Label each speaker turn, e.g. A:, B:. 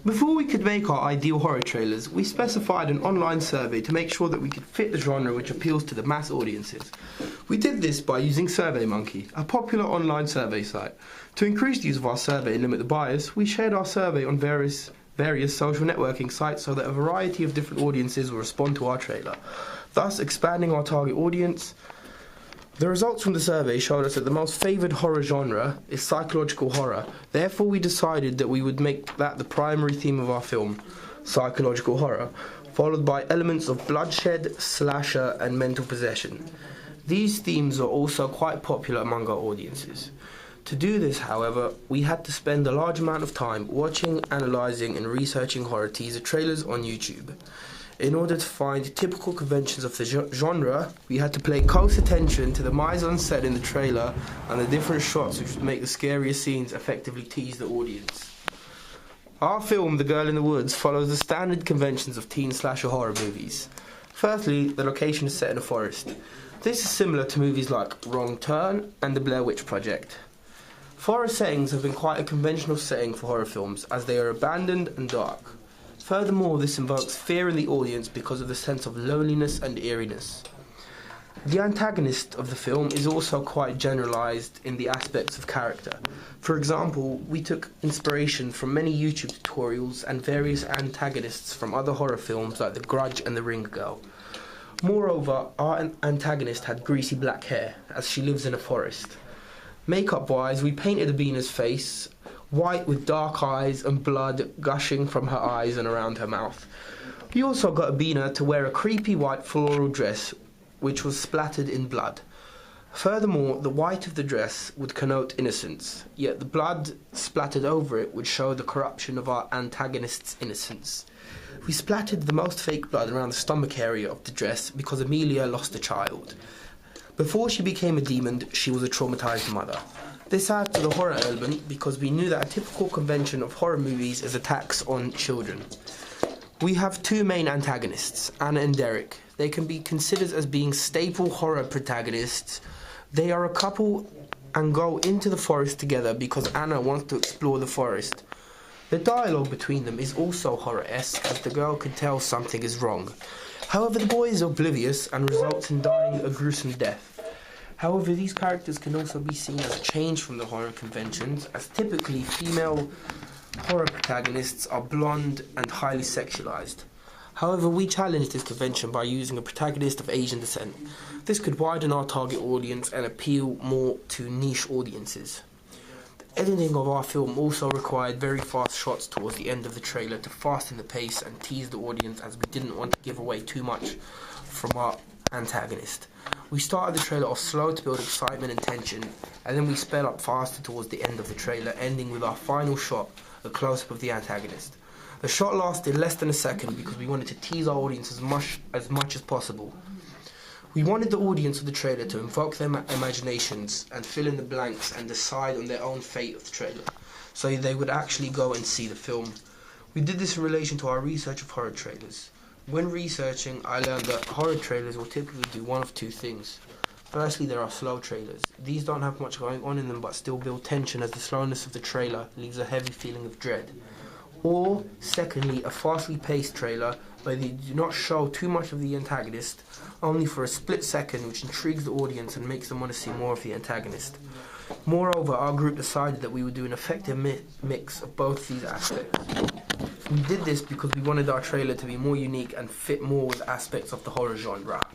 A: Before we could make our ideal horror trailers, we specified an online survey to make sure that we could fit the genre which appeals to the mass audiences. We did this by using SurveyMonkey, a popular online survey site. To increase the use of our survey and limit the bias, we shared our survey on various social networking sites so that a variety of different audiences will respond to our trailer, thus expanding our target audience. The results from the survey showed us that the most favoured horror genre is psychological horror. Therefore, we decided that we would make that the primary theme of our film, psychological horror, followed by elements of bloodshed, slasher, and mental possession. These themes are also quite popular among our audiences. To do this, however, we had to spend a large amount of time watching, analysing, and researching horror teaser trailers on YouTube. In order to find typical conventions of the genre, we had to pay close attention to the mise-en-scène in the trailer and the different shots which would make the scariest scenes effectively tease the audience. Our film, The Girl in the Woods, follows the standard conventions of teen slasher horror movies. Firstly, the location is set in a forest. This is similar to movies like Wrong Turn and The Blair Witch Project. Forest settings have been quite a conventional setting for horror films, as they are abandoned and dark. Furthermore, this invokes fear in the audience because of the sense of loneliness and eeriness. The antagonist of the film is also quite generalised in the aspects of character. For example, we took inspiration from many YouTube tutorials and various antagonists from other horror films like The Grudge and The Ring Girl. Moreover, our antagonist had greasy black hair, as she lives in a forest. Makeup-wise, we painted Abina's face white with dark eyes and blood gushing from her eyes and around her mouth. We also got Abina to wear a creepy white floral dress which was splattered in blood. Furthermore, the white of the dress would connote innocence, yet the blood splattered over it would show the corruption of our antagonist's innocence. We splattered the most fake blood around the stomach area of the dress because Amelia lost a child. Before she became a demon, she was a traumatized mother. This adds to the horror element because we knew that a typical convention of horror movies is attacks on children. We have two main antagonists, Anna and Derek. They can be considered as being staple horror protagonists. They are a couple and go into the forest together because Anna wants to explore the forest. The dialogue between them is also horror-esque, as the girl can tell something is wrong. However, the boy is oblivious and results in dying a gruesome death. However, these characters can also be seen as a change from the horror conventions, as typically female horror protagonists are blonde and highly sexualized. However, we challenged this convention by using a protagonist of Asian descent. This could widen our target audience and appeal more to niche audiences. The editing of our film also required very fast shots towards the end of the trailer to fasten the pace and tease the audience, as we didn't want to give away too much from our antagonist. We started the trailer off slow to build excitement and tension, and then we sped up faster towards the end of the trailer, ending with our final shot, a close-up of the antagonist. The shot lasted less than a second because we wanted to tease our audience as much as possible. We wanted the audience of the trailer to invoke their imaginations and fill in the blanks and decide on their own fate of the trailer, so they would actually go and see the film. We did this in relation to our research of horror trailers. When researching, I learned that horror trailers will typically do one of two things. Firstly, there are slow trailers. These don't have much going on in them but still build tension, as the slowness of the trailer leaves a heavy feeling of dread. Or, secondly, a fastly paced trailer where they do not show too much of the antagonist, only for a split second, which intrigues the audience and makes them want to see more of the antagonist. Moreover, our group decided that we would do an effective mix of both these aspects. We did this because we wanted our trailer to be more unique and fit more with aspects of the horror genre.